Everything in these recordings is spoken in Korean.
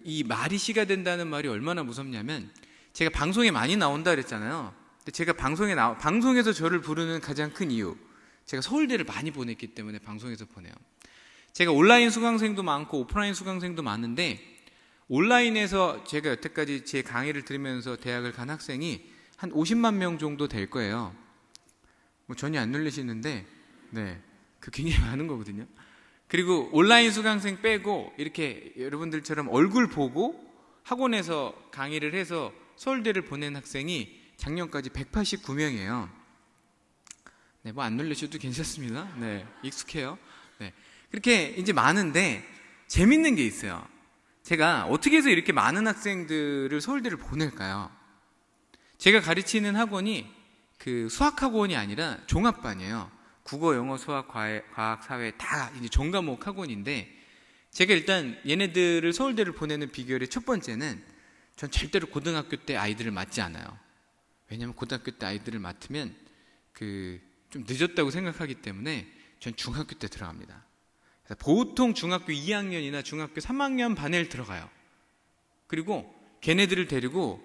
이 말이 시가 된다는 말이 얼마나 무섭냐면, 제가 방송에 많이 나온다 그랬잖아요. 근데 제가 방송에서 저를 부르는 가장 큰 이유, 제가 서울대를 많이 보냈기 때문에 방송에서 보내요. 제가 온라인 수강생도 많고 오프라인 수강생도 많은데, 온라인에서 제가 여태까지 제 강의를 들으면서 대학을 간 학생이 한 50만 명 정도 될 거예요. 뭐 전혀 안 놀라시는데, 네, 그 굉장히 많은 거거든요. 그리고 온라인 수강생 빼고 이렇게 여러분들처럼 얼굴 보고 학원에서 강의를 해서 서울대를 보낸 학생이 작년까지 189명이에요. 네, 뭐 안 놀라셔도 괜찮습니다. 네, 익숙해요. 네, 그렇게 이제 많은데 재밌는 게 있어요. 제가 어떻게 해서 이렇게 많은 학생들을 서울대를 보낼까요? 제가 가르치는 학원이 수학학원이 아니라 종합반이에요. 국어, 영어, 수학, 과학, 사회 다 이제 전과목 학원인데, 제가 일단 얘네들을 서울대를 보내는 비결의 첫 번째는, 전 절대로 고등학교 때 아이들을 맡지 않아요. 왜냐하면 고등학교 때 아이들을 맡으면 좀 늦었다고 생각하기 때문에 전 중학교 때 들어갑니다. 그래서 보통 중학교 2학년이나 중학교 3학년 반에 들어가요. 그리고 걔네들을 데리고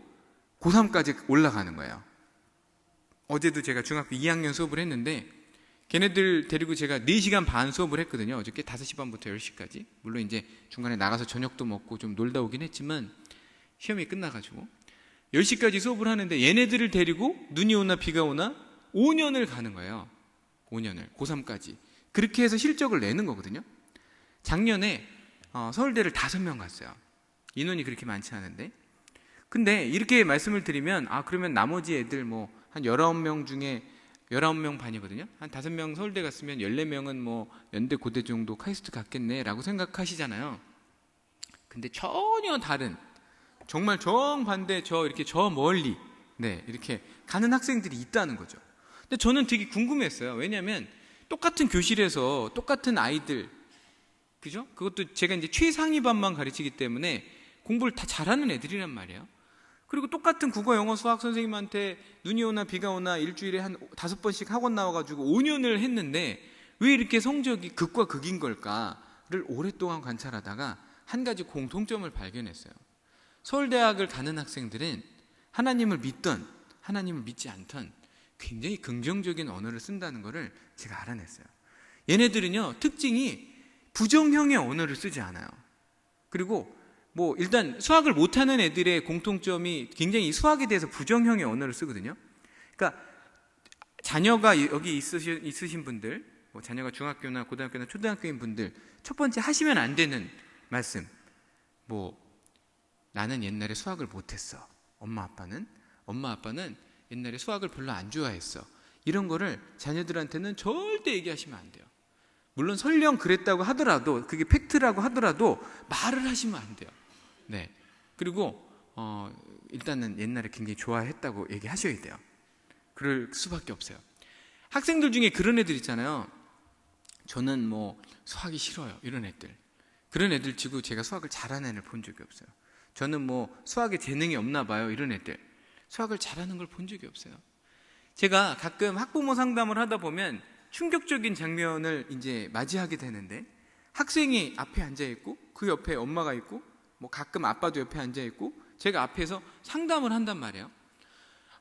고3까지 올라가는 거예요. 어제도 제가 중학교 2학년 수업을 했는데, 걔네들 데리고 제가 4시간 반 수업을 했거든요. 어저께 5시 반부터 10시까지. 물론 이제 중간에 나가서 저녁도 먹고 좀 놀다 오긴 했지만, 시험이 끝나가지고 10시까지 수업을 하는데, 얘네들을 데리고 눈이 오나 비가 오나 5년을 가는 거예요. 5년을, 고3까지. 그렇게 해서 실적을 내는 거거든요. 작년에 서울대를 5명 갔어요. 인원이 그렇게 많지 않은데. 근데 이렇게 말씀을 드리면, 그러면 나머지 애들 한 19명 중에 19명 반이거든요. 한 5명 서울대 갔으면 14명은 연대 고대 정도 카이스트 갔겠네 라고 생각하시잖아요. 근데 전혀 다른, 정말 정반대, 이렇게 저 멀리, 네, 이렇게 가는 학생들이 있다는 거죠. 근데 저는 되게 궁금했어요. 왜냐하면 똑같은 교실에서 똑같은 아이들, 그죠? 그것도 제가 이제 최상위 반만 가르치기 때문에 공부를 다 잘하는 애들이란 말이에요. 그리고 똑같은 국어, 영어, 수학 선생님한테 눈이 오나 비가 오나 일주일에 한 5번씩 학원 나와가지고 5년을 했는데, 왜 이렇게 성적이 극과 극인 걸까를 오랫동안 관찰하다가 한 가지 공통점을 발견했어요. 서울대학을 가는 학생들은 하나님을 믿던 하나님을 믿지 않던 굉장히 긍정적인 언어를 쓴다는 것을 제가 알아냈어요. 얘네들은요, 특징이 부정형의 언어를 쓰지 않아요. 그리고 일단 수학을 못하는 애들의 공통점이 굉장히 수학에 대해서 부정형의 언어를 쓰거든요. 그러니까 자녀가 여기 있으신 분들, 자녀가 중학교나 고등학교나 초등학교인 분들, 첫 번째 하시면 안 되는 말씀, 나는 옛날에 수학을 못했어. 엄마 아빠는 옛날에 수학을 별로 안 좋아했어. 이런 거를 자녀들한테는 절대 얘기하시면 안 돼요. 물론 설령 그랬다고 하더라도, 그게 팩트라고 하더라도 말을 하시면 안 돼요. 네. 그리고 일단은 옛날에 굉장히 좋아했다고 얘기하셔야 돼요. 그럴 수밖에 없어요. 학생들 중에 그런 애들 있잖아요. 저는 수학이 싫어요, 이런 애들. 그런 애들 치고 제가 수학을 잘하는 애를 본 적이 없어요. 저는 수학에 재능이 없나 봐요, 이런 애들. 수학을 잘하는 걸 본 적이 없어요. 제가 가끔 학부모 상담을 하다 보면 충격적인 장면을 이제 맞이하게 되는데, 학생이 앞에 앉아 있고 그 옆에 엄마가 있고, 가끔 아빠도 옆에 앉아 있고, 제가 앞에서 상담을 한단 말이에요.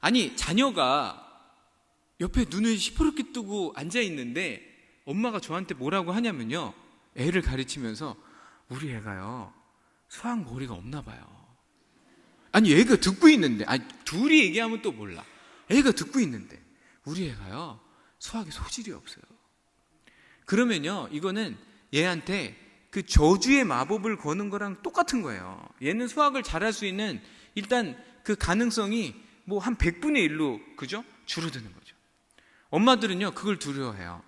아니, 자녀가 옆에 눈을 시퍼렇게 뜨고 앉아 있는데 엄마가 저한테 뭐라고 하냐면요, 애를 가르치면서 우리 애가요 수학 머리가 없나 봐요. 아니, 애가 듣고 있는데, 둘이 얘기하면 또 몰라. 애가 듣고 있는데 우리 애가요 수학에 소질이 없어요. 그러면요, 이거는 얘한테 그 저주의 마법을 거는 거랑 똑같은 거예요. 얘는 수학을 잘할 수 있는 일단 그 가능성이 한 100분의 1로, 그죠? 줄어드는 거죠. 엄마들은요, 그걸 두려워해요.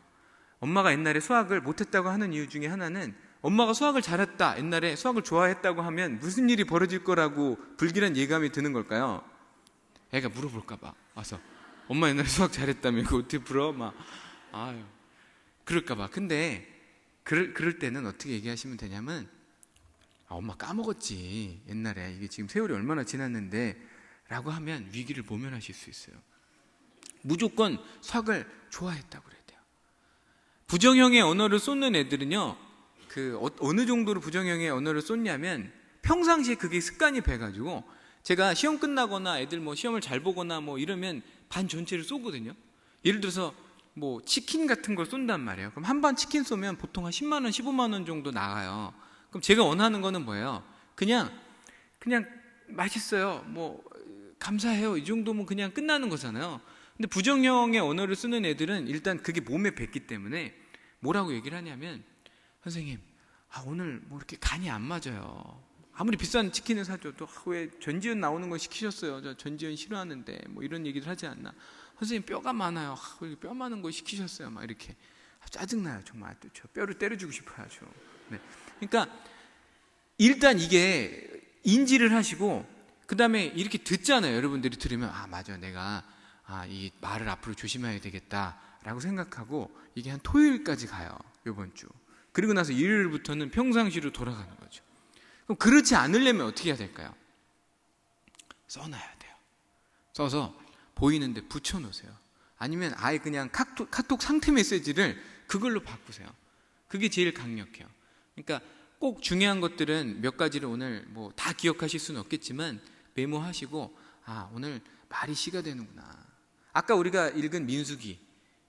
엄마가 옛날에 수학을 못했다고 하는 이유 중에 하나는, 엄마가 수학을 잘했다, 옛날에 수학을 좋아했다고 하면 무슨 일이 벌어질 거라고 불길한 예감이 드는 걸까요? 애가 물어볼까봐 와서, 엄마 옛날에 수학 잘했다며, 그거 어떻게 풀어? 그럴까봐. 근데 그럴 때는 어떻게 얘기하시면 되냐면, 엄마 까먹었지, 옛날에. 이게 지금 세월이 얼마나 지났는데 라고 하면 위기를 모면하실 수 있어요. 무조건 수학을 좋아했다고 그래야 돼요. 부정형의 언어를 쏟는 애들은요, 어느 정도로 부정형의 언어를 쏟냐면 평상시에 그게 습관이 배가지고 제가 시험 끝나거나 애들 뭐 시험을 잘 보거나 뭐 이러면 반 전체를 쏘거든요. 예를 들어서 뭐 치킨 같은 걸 쏜단 말이에요. 그럼 한 반 치킨 쏘면 보통 한 10만 원, 15만 원 정도 나가요. 그럼 제가 원하는 거는 뭐예요? 그냥 맛있어요. 뭐 감사해요. 이 정도면 그냥 끝나는 거잖아요. 근데 부정형의 언어를 쓰는 애들은 일단 그게 몸에 뱉기 때문에 뭐라고 얘기를 하냐면, 선생님, 오늘 뭐 이렇게 간이 안 맞아요. 아무리 비싼 치킨을 사줘도 왜 전지현 나오는 거 시키셨어요? 저 전지현 싫어하는데 뭐 이런 얘기를 하지 않나? 선생님 뼈가 많아요. 왜 뼈 많은 거 시키셨어요? 막 이렇게 짜증나요. 정말 저 뼈를 때려주고 싶어요. 아주. 네. 그러니까 일단 이게 인지를 하시고 그 다음에 이렇게 듣잖아요. 여러분들이 들으면 맞아, 내가 이 말을 앞으로 조심해야 되겠다라고 생각하고 이게 한 토요일까지 가요. 이번 주. 그리고 나서 일요일부터는 평상시로 돌아가는 거죠. 그럼 그렇지 않으려면 어떻게 해야 될까요? 써놔야 돼요. 써서 보이는데 붙여놓으세요. 아니면 아예 그냥 카톡 상태 메시지를 그걸로 바꾸세요. 그게 제일 강력해요. 그러니까 꼭 중요한 것들은 몇 가지를 오늘 뭐 다 기억하실 수는 없겠지만 메모하시고 오늘 말이 시가 되는구나. 아까 우리가 읽은 민수기,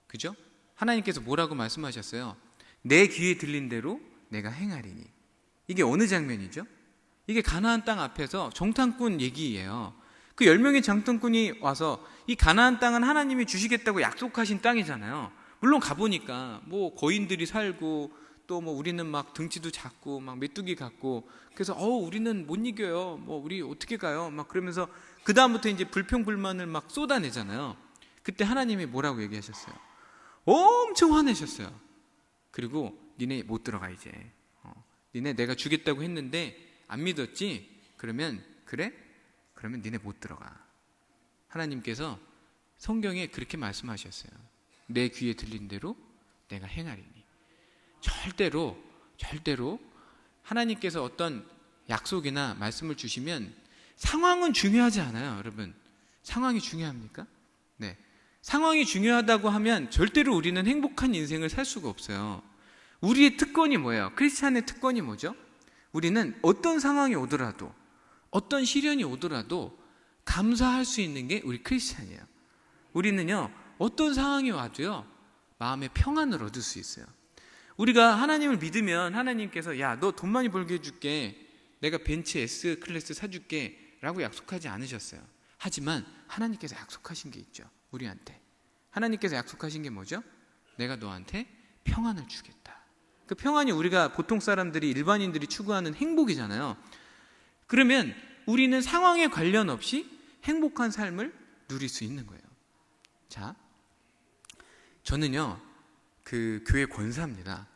그죠? 하나님께서 뭐라고 말씀하셨어요? 내 귀에 들린 대로 내가 행하리니. 이게 어느 장면이죠? 이게 가나안 땅 앞에서 정탐꾼 얘기예요. 그 10명의 정탐꾼이 와서 이 가나안 땅은 하나님이 주시겠다고 약속하신 땅이잖아요. 물론 가보니까 뭐 거인들이 살고 또 뭐 우리는 막 등치도 작고 막 메뚜기 같고 그래서 우리는 못 이겨요. 뭐 우리 어떻게 가요? 막 그러면서 그 다음부터 이제 불평불만을 막 쏟아내잖아요. 그때 하나님이 뭐라고 얘기하셨어요? 엄청 화내셨어요. 그리고 니네 못 들어가 이제. 니네 내가 주겠다고 했는데 안 믿었지? 그러면 그래? 그러면 니네 못 들어가. 하나님께서 성경에 그렇게 말씀하셨어요. 내 귀에 들린 대로 내가 행하리니. 절대로 하나님께서 어떤 약속이나 말씀을 주시면 상황은 중요하지 않아요. 여러분, 상황이 중요합니까? 네. 상황이 중요하다고 하면 절대로 우리는 행복한 인생을 살 수가 없어요. 우리의 특권이 뭐예요? 크리스찬의 특권이 뭐죠? 우리는 어떤 상황이 오더라도, 어떤 시련이 오더라도 감사할 수 있는 게 우리 크리스찬이에요. 우리는요, 어떤 상황이 와도요, 마음의 평안을 얻을 수 있어요. 우리가 하나님을 믿으면 하나님께서 야, 너 돈 많이 벌게 해줄게, 내가 벤츠 S 클래스 사줄게 라고 약속하지 않으셨어요. 하지만 하나님께서 약속하신 게 있죠. 우리한테 하나님께서 약속하신 게 뭐죠? 내가 너한테 평안을 주겠다. 그 평안이 우리가 보통 사람들이, 일반인들이 추구하는 행복이잖아요. 그러면 우리는 상황에 관련 없이 행복한 삶을 누릴 수 있는 거예요. 자, 저는요, 그 교회 권사입니다.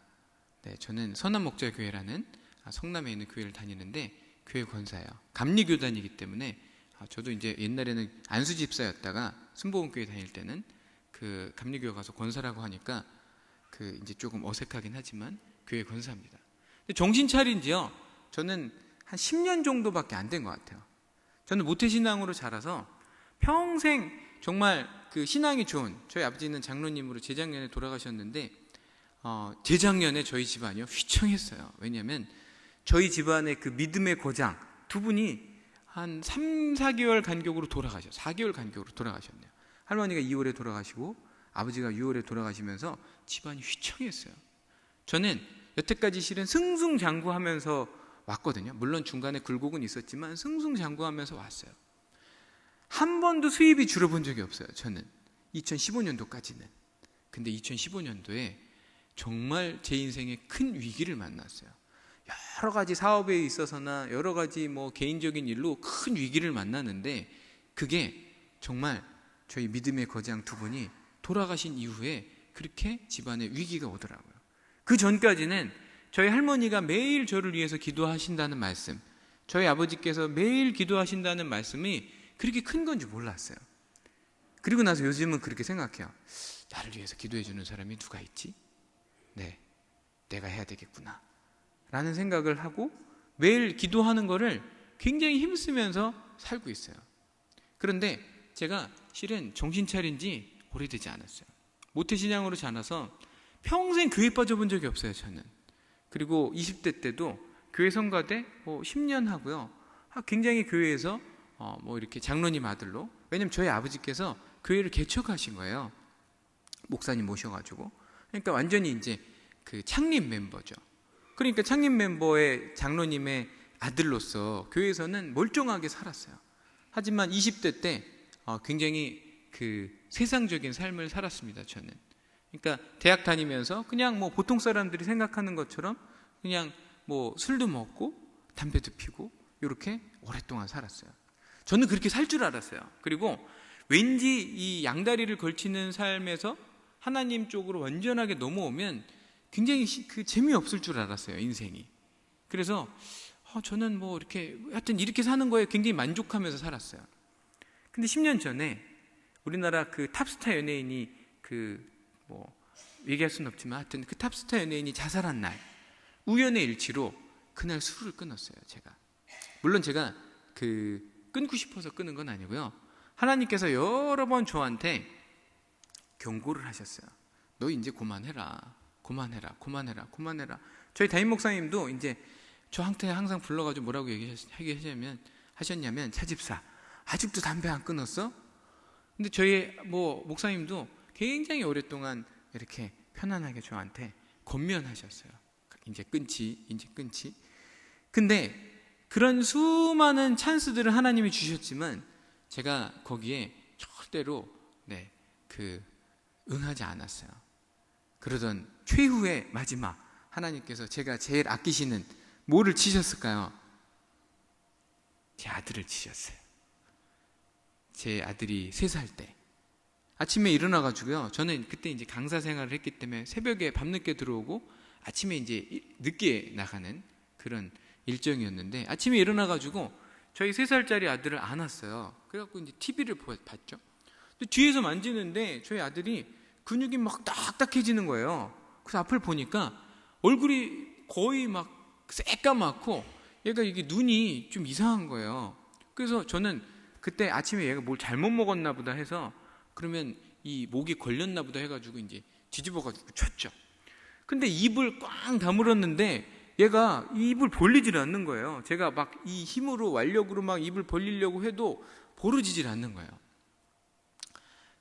네, 저는 선한목자교회라는 성남에 있는 교회를 다니는데 교회 권사예요. 감리교단이기 때문에 저도 이제 옛날에는 안수집사였다가 순복음교회 다닐 때는 그 감리교회 가서 권사라고 하니까 그 이제 조금 어색하긴 하지만 교회 권사입니다. 근데 정신 차린 지요, 저는 한 10년 정도밖에 안 된 것 같아요. 저는 모태신앙으로 자라서 평생 정말 그 신앙이 좋은, 저희 아버지는 장로님으로 재작년에 돌아가셨는데 재작년에 저희 집안이요 휘청했어요. 왜냐하면 저희 집안의 그 믿음의 고장 두 분이 한 3, 4개월 간격으로 돌아가셨어요. 4개월 간격으로 돌아가셨네요. 할머니가 2월에 돌아가시고 아버지가 6월에 돌아가시면서 집안이 휘청했어요. 저는 여태까지 실은 승승장구하면서 왔거든요. 물론 중간에 굴곡은 있었지만 승승장구하면서 왔어요. 한 번도 수입이 줄어본 적이 없어요. 저는 2015년도까지는. 근데 2015년도에 정말 제 인생에 큰 위기를 만났어요. 여러 가지 사업에 있어서나 여러 가지 뭐 개인적인 일로 큰 위기를 만나는데 그게 정말 저희 믿음의 거장 두 분이 돌아가신 이후에 그렇게 집안에 위기가 오더라고요. 그 전까지는 저희 할머니가 매일 저를 위해서 기도하신다는 말씀, 저희 아버지께서 매일 기도하신다는 말씀이 그렇게 큰 건지 몰랐어요. 그리고 나서 요즘은 그렇게 생각해요. 나를 위해서 기도해 주는 사람이 누가 있지? 네, 내가 해야 되겠구나 라는 생각을 하고 매일 기도하는 거를 굉장히 힘쓰면서 살고 있어요. 그런데 제가 실은 정신 차린 지 오래되지 않았어요. 모태신앙으로 자라서 평생 교회 빠져본 적이 없어요. 저는. 그리고 20대 때도 교회 성가대 10년 하고요. 굉장히 교회에서 이렇게 장로님 아들로, 왜냐면 저희 아버지께서 교회를 개척하신 거예요. 목사님 모셔가지고. 그러니까 완전히 이제 그 창립 멤버죠. 그러니까 창립 멤버의 장로님의 아들로서 교회에서는 멀쩡하게 살았어요. 하지만 20대 때 굉장히 그 세상적인 삶을 살았습니다, 저는. 그러니까 대학 다니면서 그냥 보통 사람들이 생각하는 것처럼 그냥 술도 먹고 담배도 피고 이렇게 오랫동안 살았어요. 저는 그렇게 살 줄 알았어요. 그리고 왠지 이 양다리를 걸치는 삶에서 하나님 쪽으로 완전하게 넘어오면 굉장히 그 재미없을 줄 알았어요, 인생이. 그래서 저는 이렇게 하여튼 이렇게 사는 거에 굉장히 만족하면서 살았어요. 근데 10년 전에 우리나라 그 탑스타 연예인이 얘기할 수는 없지만 하여튼 그 탑스타 연예인이 자살한 날, 우연의 일치로 그날 술을 끊었어요, 제가. 물론 제가 끊고 싶어서 끊은 건 아니고요. 하나님께서 여러 번 저한테 경고를 하셨어요. 너 이제 그만해라. 저희 담임 목사님도 이제 저한테 항상 불러가지고 뭐라고 하셨냐면, 차집사, 아직도 담배 안 끊었어? 근데 저희 목사님도 굉장히 오랫동안 이렇게 편안하게 저한테 권면하셨어요. 이제 끊지. 근데 그런 수많은 찬스들을 하나님이 주셨지만 제가 거기에 절대로 응하지 않았어요. 그러던 최후의 마지막, 하나님께서 제가 제일 아끼시는 뭐를 치셨을까요? 제 아들을 치셨어요. 제 아들이 3살 때 아침에 일어나가지고요, 저는 그때 이제 강사 생활을 했기 때문에 새벽에 밤늦게 들어오고 아침에 이제 늦게 나가는 그런 일정이었는데, 아침에 일어나가지고 저희 3살짜리 아들을 안았어요. 그래갖고 이제 TV를 봤죠. 근데 뒤에서 만지는데 저희 아들이 근육이 막 딱딱해지는 거예요. 그래서 앞을 보니까 얼굴이 거의 막 새까맣고 얘가 이게 눈이 좀 이상한 거예요. 그래서 저는 그때 아침에 얘가 뭘 잘못 먹었나 보다 해서, 그러면 이 목이 걸렸나 보다 해가지고 이제 뒤집어가지고 쳤죠. 근데 입을 꽝 다물었는데 얘가 입을 벌리질 않는 거예요. 제가 막 이 힘으로 완력으로 막 입을 벌리려고 해도 벌어지질 않는 거예요.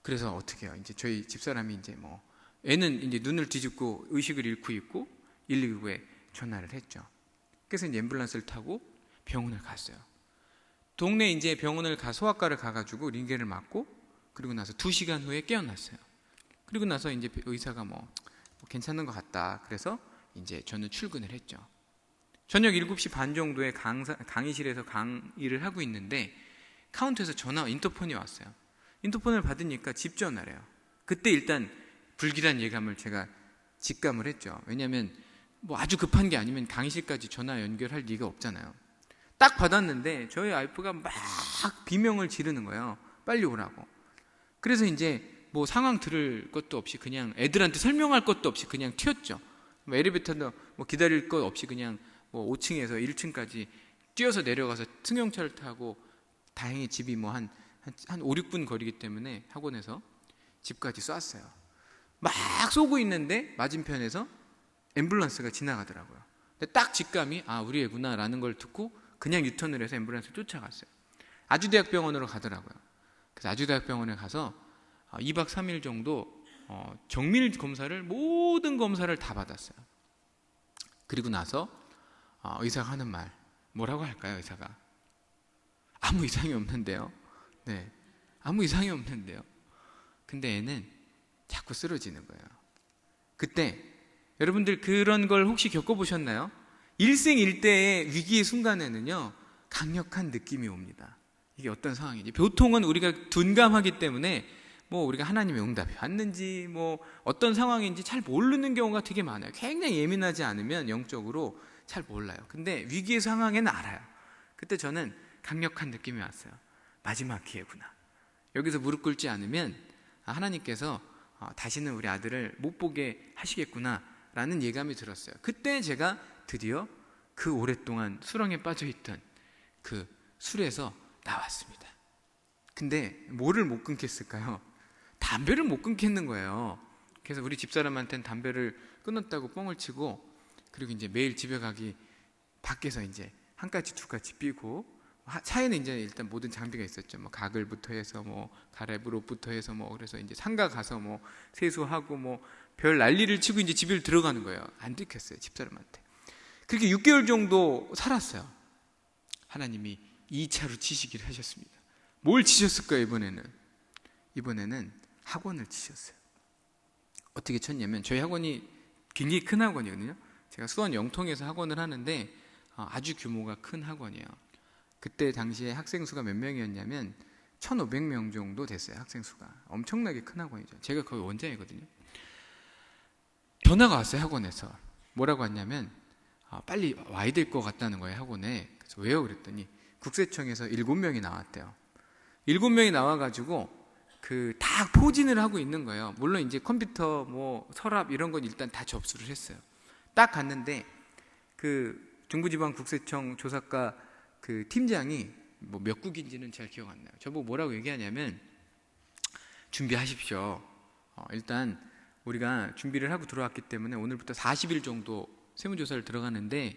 그래서 어떻게 해요? 이제 저희 집사람이 이제 애는 이제 눈을 뒤집고 의식을 잃고 있고 119에 전화를 했죠. 그래서 이제 앰뷸런스를 타고 병원을 갔어요. 동네 이제 병원을 소아과를 가가지고 링겔을 맞고, 그리고 나서 2시간 후에 깨어났어요. 그리고 나서 이제 의사가 괜찮은 것 같다. 그래서 이제 저는 출근을 했죠. 저녁 7시 반 정도에 강의실에서 강의를 하고 있는데 카운터에서 인터폰이 왔어요. 인터폰을 받으니까 집 전화래요. 그때 일단 불길한 예감을 제가 직감을 했죠. 왜냐하면 아주 급한 게 아니면 강의실까지 전화 연결할 리가 없잖아요. 딱 받았는데 저희 와이프가 막 비명을 지르는 거예요. 빨리 오라고. 그래서 이제 상황 들을 것도 없이 그냥 애들한테 설명할 것도 없이 그냥 튀었죠. 엘리베이터도 기다릴 것 없이 그냥 5층에서 1층까지 뛰어서 내려가서 승용차를 타고, 다행히 집이 한 5, 6분 거리기 때문에 학원에서 집까지 쐈어요. 막 쏘고 있는데 맞은편에서 앰뷸런스가 지나가더라고요. 근데 딱 직감이 우리 애구나 라는 걸 듣고 그냥 유턴을 해서 앰뷸런스를 쫓아갔어요. 아주대학병원으로 가더라고요. 그래서 아주대학병원에 가서 2박 3일 정도 정밀 검사를, 모든 검사를 다 받았어요. 그리고 나서 의사가 하는 말, 뭐라고 할까요? 의사가 아무 이상이 없는데요. 네, 아무 이상이 없는데요. 근데 애는 자꾸 쓰러지는 거예요. 그때 여러분들 그런 걸 혹시 겪어보셨나요? 일생일대의 위기의 순간에는요, 강력한 느낌이 옵니다. 이게 어떤 상황인지. 보통은 우리가 둔감하기 때문에 우리가 하나님의 응답이 왔는지 어떤 상황인지 잘 모르는 경우가 되게 많아요. 굉장히 예민하지 않으면 영적으로 잘 몰라요. 근데 위기의 상황에는 알아요. 그때 저는 강력한 느낌이 왔어요. 마지막 기회구나. 여기서 무릎 꿇지 않으면 하나님께서 다시는 우리 아들을 못 보게 하시겠구나 라는 예감이 들었어요. 그때 제가 드디어 그 오랫동안 수렁에 빠져있던 그 술에서 나왔습니다. 근데 뭐를 못 끊겠을까요? 담배를 못 끊겠는 거예요. 그래서 우리 집사람한테는 담배를 끊었다고 뻥을 치고, 그리고 이제 매일 집에 가기 밖에서 이제 한 가지 두 가지 삐고, 차에는 이제 일단 모든 장비가 있었죠. 뭐 가글부터 해서 뭐 가래브로부터 해서 뭐, 그래서 이제 상가 가서 뭐 세수하고 뭐 별 난리를 치고 이제 집에 들어가는 거예요. 안 들켰어요, 집사람한테. 그렇게 6개월 정도 살았어요. 하나님이 2차로 치시기를 하셨습니다. 뭘 치셨을까요? 이번에는 학원을 치셨어요. 어떻게 쳤냐면, 저희 학원이 굉장히 큰 학원이거든요. 제가 수원 영통에서 학원을 하는데 아주 규모가 큰 학원이에요. 그때 당시에 학생 수가 몇 명이었냐면 1,500명 정도 됐어요. 학생 수가 엄청나게 큰 학원이죠. 제가 거기 원장이거든요. 전화가 왔어요. 학원에서 뭐라고 왔냐면 빨리 와야 될 것 같다는 거예요, 학원에. 그래서 왜요? 그랬더니 국세청에서 7명이 나왔대요. 7명이 나와가지고 다 포진을 하고 있는 거예요. 물론 이제 컴퓨터 뭐 서랍 이런 건 일단 다 접수를 했어요. 딱 갔는데 중부지방국세청 조사과 팀장이 뭐 몇 국인지는 잘 기억 안 나요. 저보고 뭐라고 얘기하냐면, 준비하십시오. 일단 우리가 준비를 하고 들어왔기 때문에 오늘부터 40일 정도 세무조사를 들어가는데,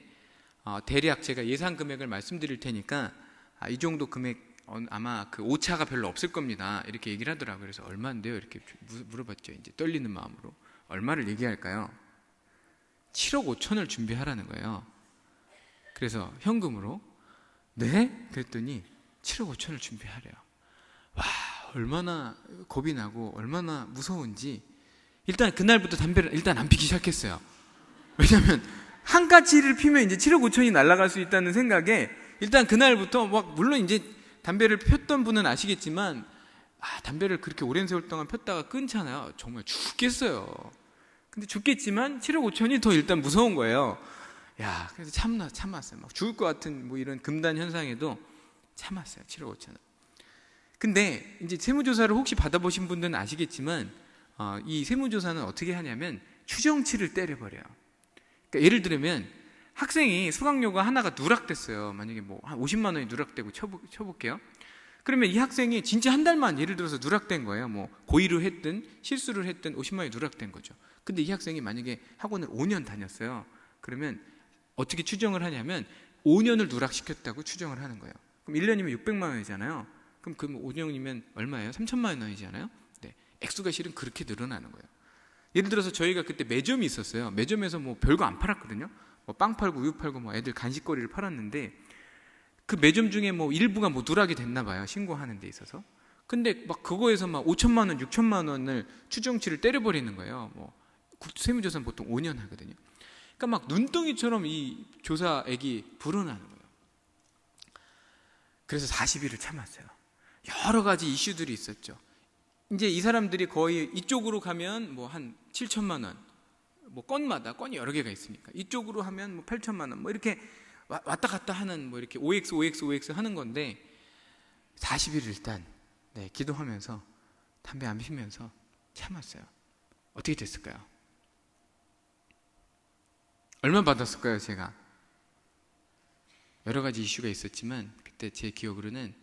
대략 제가 예상 금액을 말씀드릴 테니까 이 정도 금액 아마 오차가 별로 없을 겁니다. 이렇게 얘기를 하더라고요. 그래서 얼마인데요? 이렇게 물어봤죠. 이제 떨리는 마음으로. 얼마를 얘기할까요? 7억 5천을 준비하라는 거예요. 그래서 현금으로. 네? 그랬더니 7억 5천을 준비하래요. 와, 얼마나 겁이 나고 얼마나 무서운지. 일단 그날부터 담배를 일단 안 피기 시작했어요. 왜냐면 한 가지를 피면 이제 7억 5천이 날아갈 수 있다는 생각에 일단 그날부터 물론 이제 담배를 폈던 분은 아시겠지만, 담배를 그렇게 오랜 세월 동안 폈다가 끊잖아요. 정말 죽겠어요. 근데 죽겠지만 7억 5천이 더 일단 무서운 거예요. 야, 그래서 참았어요. 막 죽을 것 같은 뭐 이런 금단 현상에도 참았어요. 7억 5천은. 근데 이제 세무조사를 혹시 받아보신 분들은 아시겠지만, 이 세무조사는 어떻게 하냐면 추정치를 때려버려요. 그러니까 예를 들면 학생이 수강료가 하나가 누락됐어요. 만약에 뭐 한 50만 원이 누락되고 쳐볼게요. 그러면 이 학생이 진짜 한 달만 예를 들어서 누락된 거예요. 뭐 고의로 했든 실수를 했든 50만 원이 누락된 거죠. 근데 이 학생이 만약에 학원을 5년 다녔어요. 그러면 어떻게 추정을 하냐면 5년을 누락시켰다고 추정을 하는 거예요. 그럼 1년이면 600만 원이잖아요. 그럼 5년이면 얼마예요? 3천만 원이잖아요. 네, 액수가 실은 그렇게 늘어나는 거예요. 예를 들어서 저희가 그때 매점이 있었어요. 매점에서 뭐 별거 안 팔았거든요. 뭐 빵 팔고 우유 팔고 뭐 애들 간식거리를 팔았는데, 그 매점 중에 뭐 일부가 뭐 누락이 됐나 봐요. 신고하는 데 있어서. 근데 막 그거에서 막 5천만 원, 6천만 원을 추정치를 때려버리는 거예요. 뭐 세무조사는 보통 5년 하거든요. 그러니까 막 눈덩이처럼 이 조사액이 불어나는 거예요. 그래서 40일을 참았어요. 여러 가지 이슈들이 있었죠. 이제 이 사람들이 거의 이쪽으로 가면 뭐 한 7천만 원, 뭐 건이 여러 개가 있으니까 이쪽으로 하면 뭐 8천만 원, 뭐 이렇게 왔다 갔다 하는 뭐 이렇게 OX 하는 건데, 40일 일단 기도하면서 담배 안 피면서 참았어요. 어떻게 됐을까요? 얼마 받았을까요? 제가 여러 가지 이슈가 있었지만 그때 제 기억으로는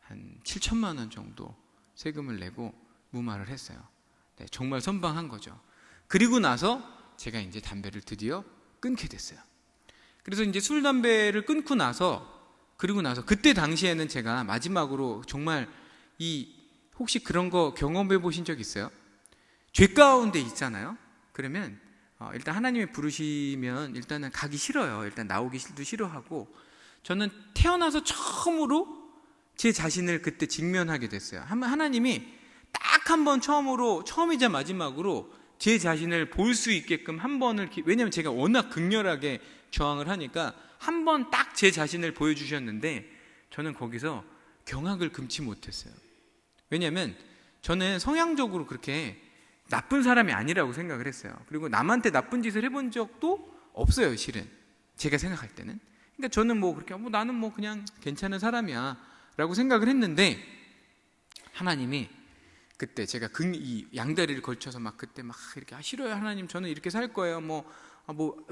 한 7천만 원 정도 세금을 내고 무마를 했어요. 정말 선방한 거죠. 그리고 나서 제가 이제 담배를 드디어 끊게 됐어요. 그래서 이제 술, 담배를 끊고 나서, 그때 당시에는 제가 마지막으로 정말 혹시 그런 거 경험해 보신 적 있어요? 죄 가운데 있잖아요. 그러면 일단 하나님이 부르시면 일단은 가기 싫어요. 일단 나오기도 싫어하고, 저는 태어나서 처음으로 제 자신을 그때 직면하게 됐어요. 하나님이 딱 한 번 처음이자 마지막으로 제 자신을 볼 수 있게끔 한 번을, 왜냐면 제가 워낙 극렬하게 저항을 하니까 한 번 딱 제 자신을 보여주셨는데, 저는 거기서 경악을 금치 못했어요. 왜냐면 저는 성향적으로 그렇게 나쁜 사람이 아니라고 생각을 했어요. 그리고 남한테 나쁜 짓을 해본 적도 없어요, 실은. 제가 생각할 때는. 그러니까 저는 뭐 그렇게 나는 뭐 그냥 괜찮은 사람이야 라고 생각을 했는데, 하나님이 그때 제가 이 양다리를 걸쳐서 막 그때 막 이렇게 싫어요 하나님, 저는 이렇게 살 거예요. 뭐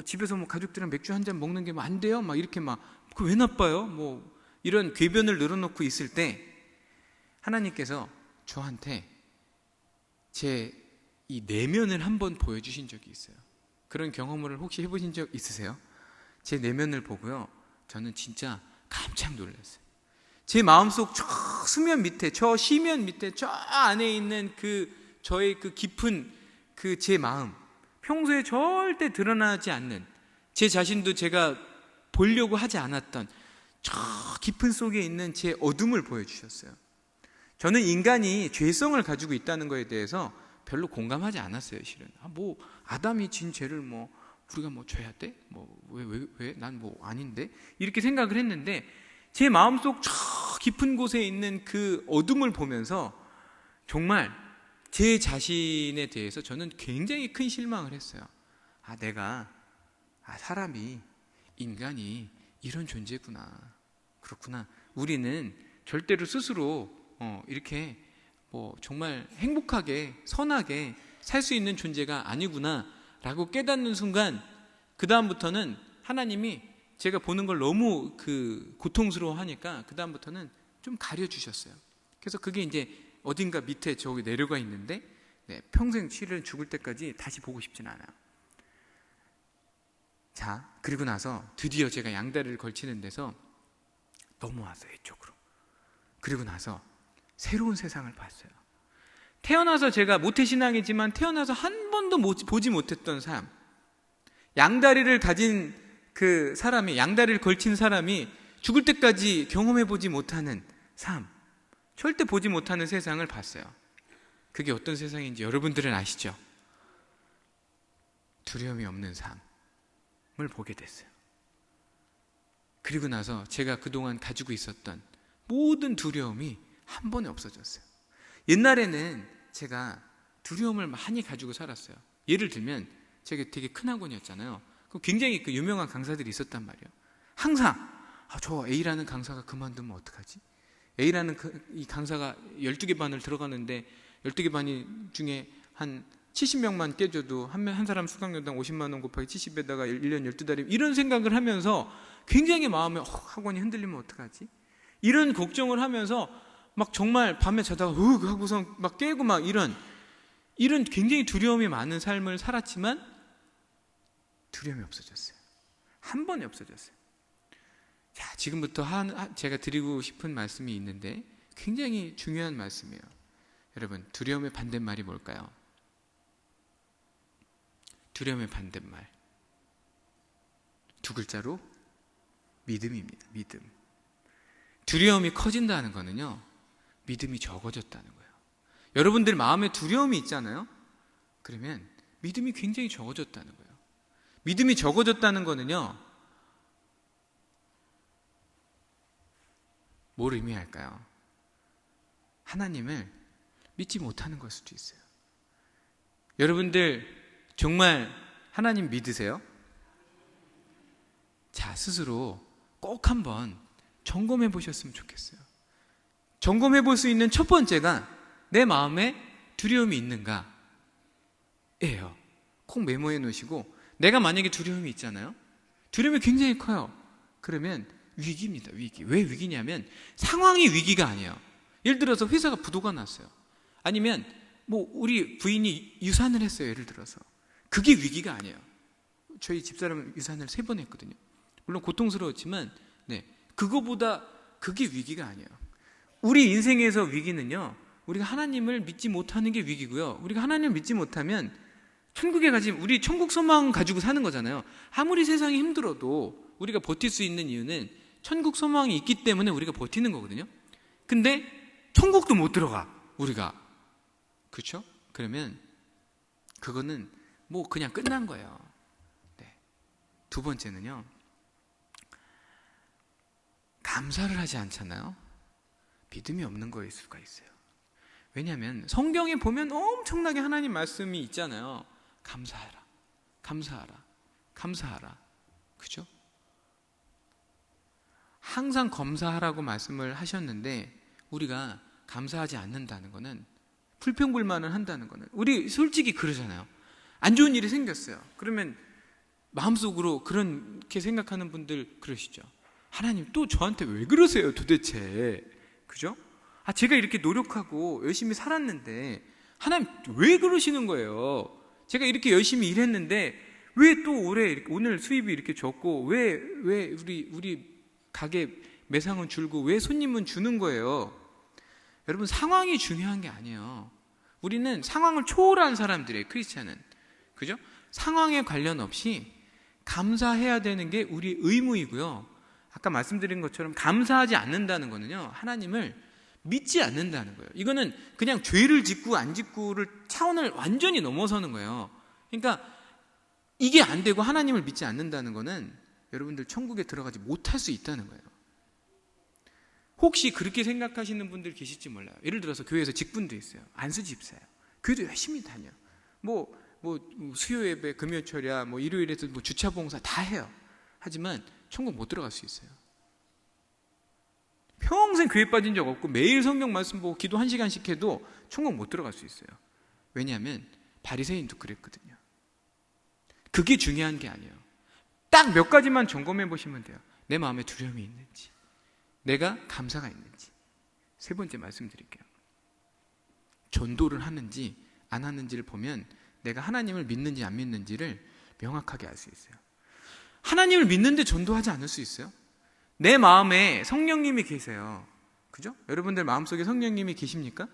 집에서 뭐 가족들이랑 맥주 한 잔 먹는 게 뭐 안 돼요? 막 이렇게 그거 왜 나빠요? 뭐 이런 궤변을 늘어놓고 있을 때 하나님께서 저한테 제 이 내면을 한번 보여주신 적이 있어요. 그런 경험을 혹시 해보신 적 있으세요? 제 내면을 보고요, 저는 진짜 깜짝 놀랐어요. 제 마음속 저 수면 밑에, 저 시면 밑에, 저 안에 있는 저의 깊은 제 마음, 평소에 절대 드러나지 않는 제 자신도 제가 보려고 하지 않았던 저 깊은 속에 있는 제 어둠을 보여주셨어요. 저는 인간이 죄성을 가지고 있다는 것에 대해서 별로 공감하지 않았어요, 실은. 아담이 진 죄를 우리가 져야 돼? 왜? 난 아닌데? 이렇게 생각을 했는데, 제 마음속 저 깊은 곳에 있는 그 어둠을 보면서 정말 제 자신에 대해서 저는 굉장히 큰 실망을 했어요. 사람이, 인간이 이런 존재구나. 그렇구나. 우리는 절대로 스스로 이렇게 정말 행복하게, 선하게 살 수 있는 존재가 아니구나 라고 깨닫는 순간, 그 다음부터는 하나님이 제가 보는 걸 너무 고통스러워 하니까 그 다음부터는 좀 가려주셨어요. 그래서 그게 이제 어딘가 밑에 저기 내려가 있는데, 평생 실은 죽을 때까지 다시 보고 싶진 않아요. 자, 그리고 나서 드디어 제가 양다리를 걸치는 데서 넘어왔어요, 이쪽으로. 그리고 나서 새로운 세상을 봤어요. 태어나서 제가 모태신앙이지만 태어나서 한 번도 보지 못했던 삶, 양다리를 가진 그 사람이, 양다리를 걸친 사람이 죽을 때까지 경험해보지 못하는 삶, 절대 보지 못하는 세상을 봤어요. 그게 어떤 세상인지 여러분들은 아시죠? 두려움이 없는 삶을 보게 됐어요. 그리고 나서 제가 그동안 가지고 있었던 모든 두려움이 한 번에 없어졌어요. 옛날에는 제가 두려움을 많이 가지고 살았어요. 예를 들면 제가 되게 큰 학원이었잖아요. 굉장히 유명한 강사들이 있었단 말이에요. 항상 저 A라는 강사가 그만두면 어떡하지? A라는 이 강사가 12개 반을 들어가는데 12개 반이 중에 한 70명만 깨져도 한 사람 수강료당 50만 원 곱하기 70에다가 1년 12달이, 이런 생각을 하면서 굉장히 마음에 학원이 흔들리면 어떡하지? 이런 걱정을 하면서 막 정말 밤에 자다가 하고서 막 깨고 막 이런 굉장히 두려움이 많은 삶을 살았지만 두려움이 없어졌어요. 한 번에 없어졌어요. 자, 지금부터 제가 드리고 싶은 말씀이 있는데 굉장히 중요한 말씀이에요. 여러분, 두려움의 반대말이 뭘까요? 두려움의 반대말, 두 글자로 믿음입니다. 믿음. 두려움이 커진다는 거는요, 믿음이 적어졌다는 거예요. 여러분들 마음에 두려움이 있잖아요. 그러면 믿음이 굉장히 적어졌다는 거예요. 믿음이 적어졌다는 거는요, 뭘 의미할까요? 하나님을 믿지 못하는 걸 수도 있어요. 여러분들 정말 하나님 믿으세요? 자, 스스로 꼭 한번 점검해 보셨으면 좋겠어요. 점검해 볼 수 있는 첫 번째가 내 마음에 두려움이 있는가 예요. 꼭 메모해 놓으시고, 내가 만약에 두려움이 있잖아요. 두려움이 굉장히 커요. 그러면 위기입니다. 위기. 왜 위기냐면 상황이 위기가 아니에요. 예를 들어서 회사가 부도가 났어요. 아니면 우리 부인이 유산을 했어요. 예를 들어서 그게 위기가 아니에요. 저희 집사람은 유산을 3번 했거든요. 물론 고통스러웠지만 그거보다 그게 위기가 아니에요. 우리 인생에서 위기는요, 우리가 하나님을 믿지 못하는 게 위기고요. 우리가 하나님을 믿지 못하면 천국에 가지, 우리 천국 소망 가지고 사는 거잖아요. 아무리 세상이 힘들어도 우리가 버틸 수 있는 이유는 천국 소망이 있기 때문에 우리가 버티는 거거든요. 근데 천국도 못 들어가 우리가. 그렇죠? 그러면 그거는 그냥 끝난 거예요. 두 번째는요, 감사를 하지 않잖아요. 믿음이 없는 거일 수가 있어요. 왜냐하면 성경에 보면 엄청나게 하나님 말씀이 있잖아요. 감사하라, 감사하라, 감사하라. 그죠? 항상 감사하라고 말씀을 하셨는데 우리가 감사하지 않는다는 거는, 불평불만을 한다는 거는, 우리 솔직히 그러잖아요. 안 좋은 일이 생겼어요. 그러면 마음속으로 그렇게 생각하는 분들 그러시죠. 하나님 또 저한테 왜 그러세요 도대체? 그죠? 제가 이렇게 노력하고 열심히 살았는데 하나님 왜 그러시는 거예요? 제가 이렇게 열심히 일했는데 왜 또 오늘 수입이 이렇게 적고 왜 우리 가게 매상은 줄고 왜 손님은 주는 거예요? 여러분, 상황이 중요한 게 아니에요. 우리는 상황을 초월한 사람들이에요, 크리스찬은. 그죠? 상황에 관련 없이 감사해야 되는 게 우리 의무이고요. 아까 말씀드린 것처럼 감사하지 않는다는 거는요, 하나님을 믿지 않는다는 거예요. 이거는 그냥 죄를 짓고 안 짓고를 차원을 완전히 넘어서는 거예요. 그러니까 이게 안 되고 하나님을 믿지 않는다는 거는 여러분들 천국에 들어가지 못할 수 있다는 거예요. 혹시 그렇게 생각하시는 분들 계실지 몰라요. 예를 들어서 교회에서 직분도 있어요. 안수 집사예요. 교회도 열심히 다녀. 뭐 수요 예배, 금요 철야, 일요일에도 주차 봉사 다 해요. 하지만 천국 못 들어갈 수 있어요. 평생 교회 빠진 적 없고 매일 성경 말씀 보고 기도 1시간씩 해도 천국 못 들어갈 수 있어요. 왜냐하면 바리새인도 그랬거든요. 그게 중요한 게 아니에요. 딱 몇 가지만 점검해 보시면 돼요. 내 마음에 두려움이 있는지, 내가 감사가 있는지. 세 번째 말씀드릴게요. 전도를 하는지 안 하는지를 보면 내가 하나님을 믿는지 안 믿는지를 명확하게 알 수 있어요. 하나님을 믿는데 전도하지 않을 수 있어요? 내 마음에 성령님이 계세요. 그죠? 여러분들 마음속에 성령님이 계십니까?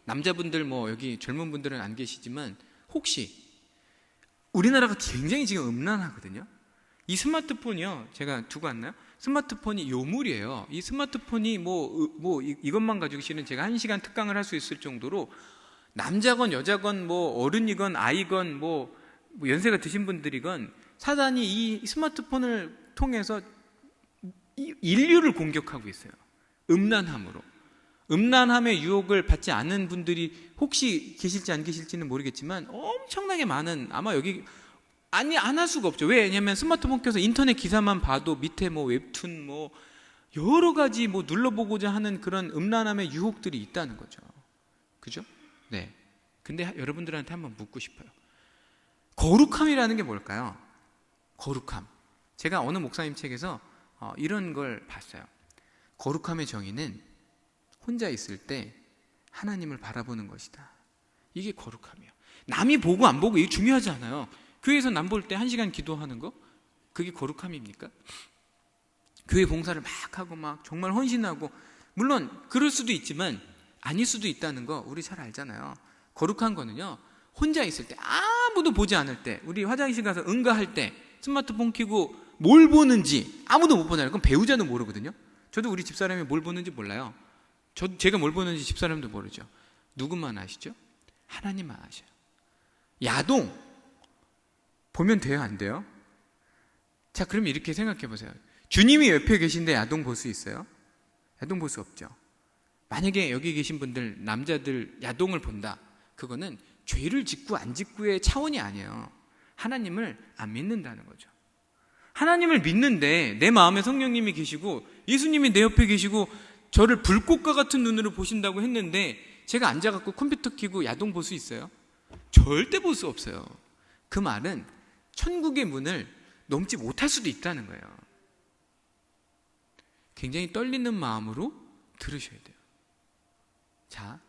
남자분들 여기 젊은 분들은 안 계시지만 혹시 우리나라가 굉장히 지금 음란하거든요. 이 스마트폰이요, 제가 두고 왔나요? 스마트폰이 요물이에요. 이 스마트폰이 이것만 가지고 실은 제가 1시간 특강을 할 수 있을 정도로 남자건 여자건 어른이건 아이건 연세가 드신 분들이건 사단이 이 스마트폰을 통해서 인류를 공격하고 있어요. 음란함으로. 음란함의 유혹을 받지 않는 분들이 혹시 계실지 안 계실지는 모르겠지만 엄청나게 많은, 아마 여기 안 할 수가 없죠. 왜냐하면 스마트폰 켜서 인터넷 기사만 봐도 밑에 웹툰 여러 가지 눌러보고자 하는 그런 음란함의 유혹들이 있다는 거죠. 그죠? 네. 근데 여러분들한테 한번 묻고 싶어요. 거룩함이라는 게 뭘까요? 거룩함. 제가 어느 목사님 책에서 이런 걸 봤어요. 거룩함의 정의는 혼자 있을 때 하나님을 바라보는 것이다. 이게 거룩함이에요. 남이 보고 안 보고 이게 중요하지 않아요. 교회에서 남 볼 때 1시간 기도하는 거? 그게 거룩함입니까? 교회 봉사를 막 하고 정말 헌신하고, 물론 그럴 수도 있지만 아닐 수도 있다는 거 우리 잘 알잖아요. 거룩한 거는요, 혼자 있을 때, 아무도 보지 않을 때, 우리 화장실 가서 응가할 때 스마트폰 켜고 뭘 보는지 아무도 못 보잖아요. 그럼 배우자는 모르거든요. 저도 우리 집사람이 뭘 보는지 몰라요. 제가 뭘 보는지 집사람도 모르죠. 누구만 아시죠? 하나님만 아셔요. 야동 보면 돼요, 안 돼요? 자, 그럼 이렇게 생각해 보세요. 주님이 옆에 계신데 야동 볼 수 있어요? 야동 볼 수 없죠. 만약에 여기 계신 분들, 남자들 야동을 본다, 그거는 죄를 짓고 안 짓고의 차원이 아니에요. 하나님을 안 믿는다는 거죠. 하나님을 믿는데 내 마음에 성령님이 계시고 예수님이 내 옆에 계시고 저를 불꽃과 같은 눈으로 보신다고 했는데 제가 앉아갖고 컴퓨터 켜고 야동 볼 수 있어요? 절대 볼 수 없어요. 그 말은 천국의 문을 넘지 못할 수도 있다는 거예요. 굉장히 떨리는 마음으로 들으셔야 돼요. 자,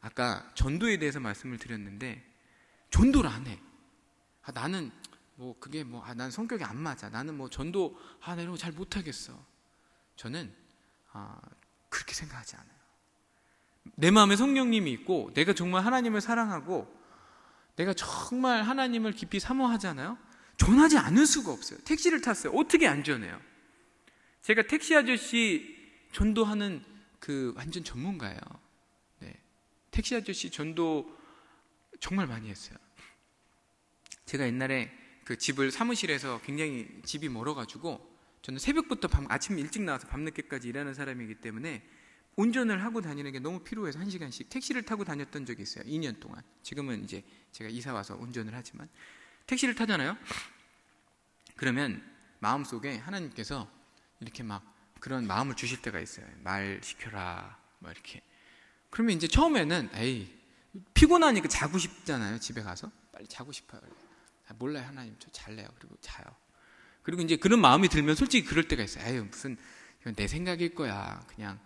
아까 전도에 대해서 말씀을 드렸는데 전도를 안 해. 나는 난 성격이 안 맞아. 나는 전도 나 이런 거 잘 못하겠어. 저는 그렇게 생각하지 않아요. 내 마음에 성령님이 있고 내가 정말 하나님을 사랑하고 내가 정말 하나님을 깊이 사모하잖아요. 전하지 않을 수가 없어요. 택시를 탔어요. 어떻게 안 전해요? 제가 택시 아저씨 전도하는 완전 전문가예요. 네. 택시 아저씨 전도 정말 많이 했어요. 제가 옛날에 집을 사무실에서 굉장히 집이 멀어가지고 저는 새벽부터 아침 일찍 나와서 밤늦게까지 일하는 사람이기 때문에 운전을 하고 다니는 게 너무 피로해서 1시간씩 택시를 타고 다녔던 적이 있어요. 2년 동안. 지금은 이제 제가 이사 와서 운전을 하지만 택시를 타잖아요. 그러면 마음속에 하나님께서 이렇게 그런 마음을 주실 때가 있어요. 말 시켜라 이렇게. 그러면 이제 처음에는 피곤하니까 자고 싶잖아요. 집에 가서 빨리 자고 싶어요. 몰라요, 하나님 저 잘래요. 그리고 자요. 그리고 이제 그런 마음이 들면 솔직히 그럴 때가 있어요. 무슨 이건 내 생각일 거야. 그냥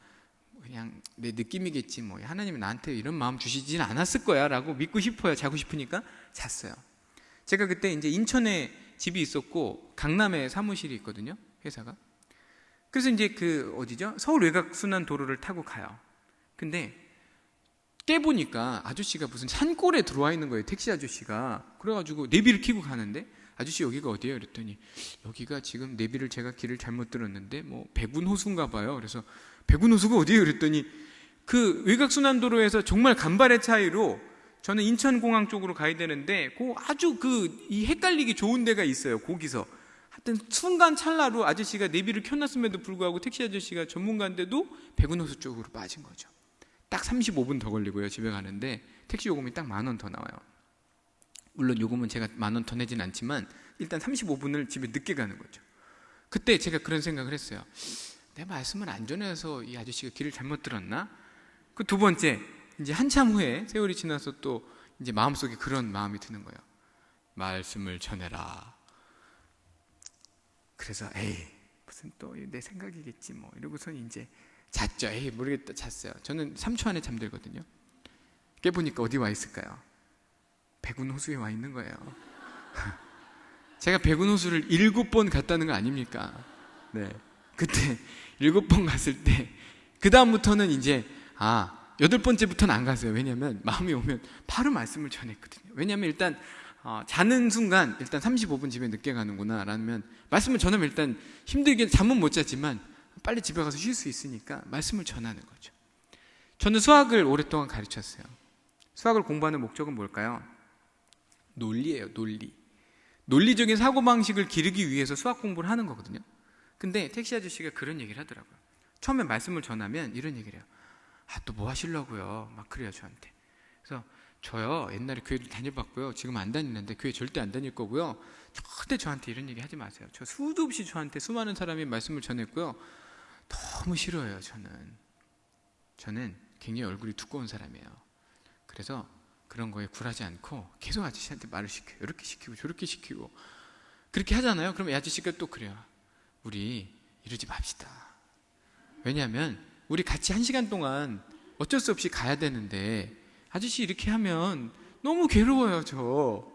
내 느낌이겠지. 하나님이 나한테 이런 마음 주시진 않았을 거야 라고 믿고 싶어요. 자고 싶으니까 잤어요. 제가 그때 이제 인천에 집이 있었고 강남에 사무실이 있거든요, 회사가. 그래서 이제 그 어디죠? 서울 외곽순환도로를 타고 가요. 근데 깨보니까 아저씨가 무슨 산골에 들어와 있는 거예요, 택시 아저씨가. 그래가지고 내비를 켜고 가는데, 아저씨 여기가 어디예요? 그랬더니 여기가 지금 내비를 제가 길을 잘못 들었는데 뭐 백운호수인가 봐요. 그래서 백운호수가 어디예요? 그랬더니 그 외곽순환도로에서 정말 간발의 차이로 저는 인천공항 쪽으로 가야 되는데 그 아주 이 헷갈리기 좋은 데가 있어요. 거기서 하여튼 순간 찰나로 아저씨가 내비를 켜놨음에도 불구하고 택시 아저씨가 전문가인데도 백운호수 쪽으로 빠진 거죠. 딱 35분 더 걸리고요, 집에 가는데 택시 요금이 딱 10,000원 더 나와요. 물론 요금은 제가 10,000원 더 내진 않지만 일단 35분을 집에 늦게 가는 거죠. 그때 제가 그런 생각을 했어요. 내 말씀을 안 전해서 이 아저씨가 길을 잘못 들었나? 그 두 번째, 이제 한참 후에 세월이 지나서 또 이제 마음속에 그런 마음이 드는 거예요. 말씀을 전해라. 그래서 에이, 무슨 또 내 생각이겠지 뭐 이러고선 이제 잤죠. 에이, 모르겠다, 잤어요. 저는 3초 안에 잠들거든요. 깨보니까 어디 와 있을까요? 백운호수에 와 있는 거예요. 제가 백운호수를 7번 갔다는 거 아닙니까? 네. 그때 7번 갔을 때 그 다음부터는 이제 8번째부터는 안 갔어요. 왜냐하면 마음이 오면 바로 말씀을 전했거든요. 왜냐하면 일단 자는 순간 일단 35분 집에 늦게 가는구나 라면 말씀을 전하면 일단 힘들게 잠은 못 자지만 빨리 집에 가서 쉴 수 있으니까 말씀을 전하는 거죠. 저는 수학을 오랫동안 가르쳤어요. 수학을 공부하는 목적은 뭘까요? 논리예요, 논리. 논리적인 사고방식을 기르기 위해서 수학 공부를 하는 거거든요. 근데 택시 아저씨가 그런 얘기를 하더라고요. 처음에 말씀을 전하면 이런 얘기를 해요. 또 뭐 하시려고요? 막 그래요, 저한테. 그래서 저요, 옛날에 교회도 다녀봤고요. 지금 안 다니는데 교회 절대 안 다닐 거고요. 절대 저한테 이런 얘기 하지 마세요. 저 수도 없이 저한테 수많은 사람이 말씀을 전했고요. 너무 싫어해요, 저는 굉장히 얼굴이 두꺼운 사람이에요. 그래서 그런 거에 굴하지 않고 계속 아저씨한테 말을 시켜요. 이렇게 시키고 저렇게 시키고 그렇게 하잖아요. 그럼 이 아저씨가 또 그래요. 우리 이러지 맙시다. 왜냐하면 우리 같이 1시간 동안 어쩔 수 없이 가야 되는데 아저씨 이렇게 하면 너무 괴로워요, 저.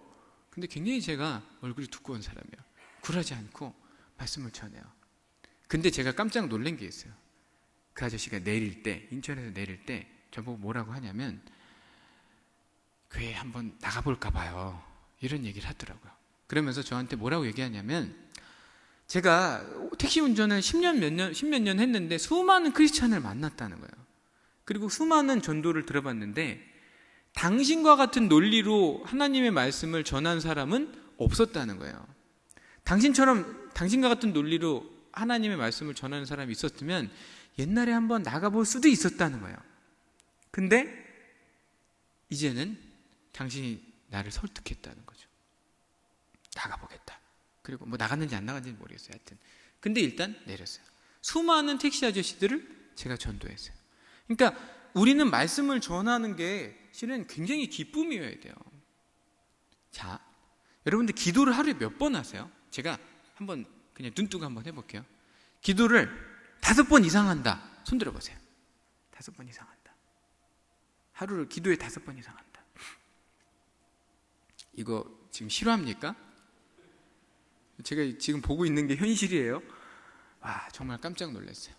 근데 굉장히 제가 얼굴이 두꺼운 사람이에요. 굴하지 않고 말씀을 전해요. 근데 제가 깜짝 놀란 게 있어요. 그 아저씨가 내릴 때, 인천에서 내릴 때 저보고 뭐라고 하냐면 교회 한번 나가볼까 봐요. 이런 얘기를 하더라고요. 그러면서 저한테 뭐라고 얘기하냐면 제가 택시 운전을 10몇 년 했는데 수많은 크리스찬을 만났다는 거예요. 그리고 수많은 전도를 들어봤는데 당신과 같은 논리로 하나님의 말씀을 전한 사람은 없었다는 거예요. 당신과 같은 논리로 하나님의 말씀을 전하는 사람이 있었으면 옛날에 한번 나가볼 수도 있었다는 거예요. 근데 이제는 당신이 나를 설득했다는 거죠. 나가보겠다. 그리고 뭐 나갔는지 안 나갔는지 모르겠어요. 하여튼. 근데 일단 내렸어요. 수많은 택시 아저씨들을 제가 전도했어요. 그러니까 우리는 말씀을 전하는 게 실은 굉장히 기쁨이어야 돼요. 자, 여러분들 기도를 하루에 몇 번 하세요? 제가 한번 그냥 눈 뜨고 한번 해볼게요. 기도를 5번 이상 한다. 손 들어보세요. 5번 이상 한다. 하루를 기도에 5번 이상 한다. 이거 지금 실화입니까? 제가 지금 보고 있는 게 현실이에요. 와, 정말 깜짝 놀랐어요.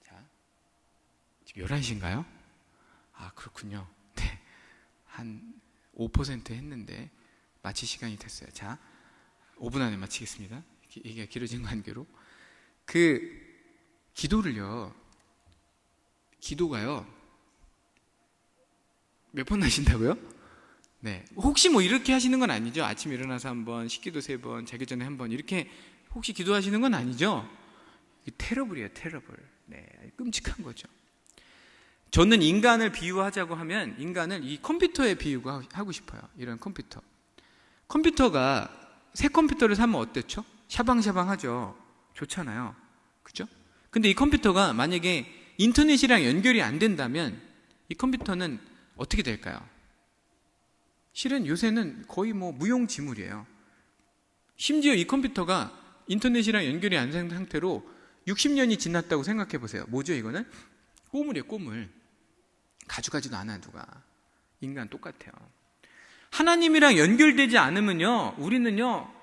자, 지금 11시인가요? 그렇군요. 네, 한 5% 했는데 마칠 시간이 됐어요. 자, 5분 안에 마치겠습니다. 얘기가 길어진 관계로. 기도가요, 몇 번 하신다고요? 네. 혹시 뭐 이렇게 하시는 건 아니죠? 아침에 일어나서 한 번, 식기도 3번, 자기 전에 한 번, 이렇게 혹시 기도하시는 건 아니죠? 테러블이에요, 테러블. 네. 끔찍한 거죠. 저는 인간을 비유하자고 하면 인간을 이 컴퓨터에 비유하고 싶어요. 이런 컴퓨터. 컴퓨터가 새 컴퓨터를 사면 어땠죠? 샤방샤방하죠. 좋잖아요. 그죠? 근데 이 컴퓨터가 만약에 인터넷이랑 연결이 안 된다면 이 컴퓨터는 어떻게 될까요? 실은 요새는 거의 뭐 무용지물이에요. 심지어 이 컴퓨터가 인터넷이랑 연결이 안 된 상태로 60년이 지났다고 생각해 보세요. 뭐죠, 이거는? 꼬물이에요, 꼬물. 가져가지도 않아, 누가. 인간 똑같아요. 하나님이랑 연결되지 않으면요, 우리는요,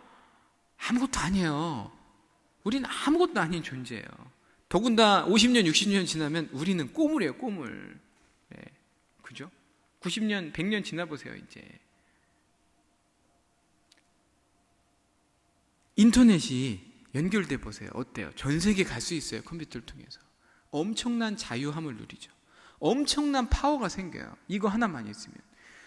아무것도 아니에요. 우리는 아무것도 아닌 존재예요. 더군다나 50년, 60년 지나면 우리는 꼬물이에요, 꼬물. 네, 그죠? 90년, 100년 지나보세요, 이제. 인터넷이 연결돼 보세요. 어때요? 전 세계 갈 수 있어요, 컴퓨터를 통해서. 엄청난 자유함을 누리죠. 엄청난 파워가 생겨요. 이거 하나만 있으면.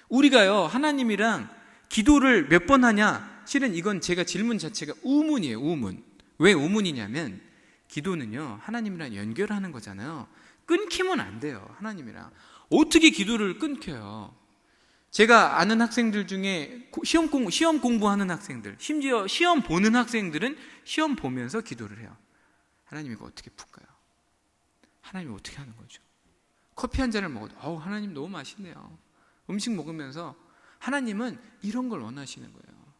우리가요, 하나님이랑 기도를 몇 번 하냐? 실은 이건 제가 질문 자체가 우문이에요, 우문. 왜 우문이냐면, 기도는요, 하나님이랑 연결하는 거잖아요. 끊기면 안 돼요, 하나님이랑. 어떻게 기도를 끊겨요? 제가 아는 학생들 중에 시험 공부하는 학생들, 심지어 시험 보는 학생들은 시험 보면서 기도를 해요. 하나님 이거 어떻게 풀까요? 하나님 어떻게 하는 거죠? 커피 한 잔을 먹어도 하나님 너무 맛있네요. 음식 먹으면서 하나님은 이런 걸 원하시는 거예요.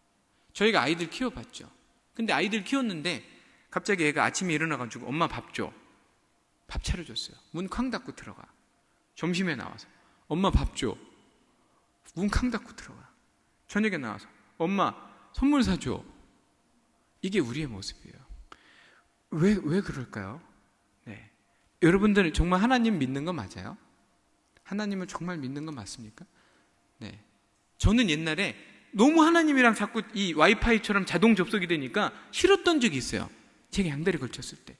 저희가 아이들 키워봤죠. 근데 아이들 키웠는데 갑자기 애가 아침에 일어나가지고 엄마 밥 줘. 밥 차려줬어요. 문 쾅 닫고 들어가. 점심에 나와서 엄마 밥 줘. 문 쾅 닫고 들어가. 저녁에 나와서 엄마 선물 사줘. 이게 우리의 모습이에요. 왜 그럴까요? 네. 여러분들 정말 하나님 믿는 거 맞아요? 하나님을 정말 믿는 거 맞습니까? 네. 저는 옛날에 너무 하나님이랑 자꾸 이 와이파이처럼 자동 접속이 되니까 싫었던 적이 있어요. 제가 양다리 걸쳤을 때.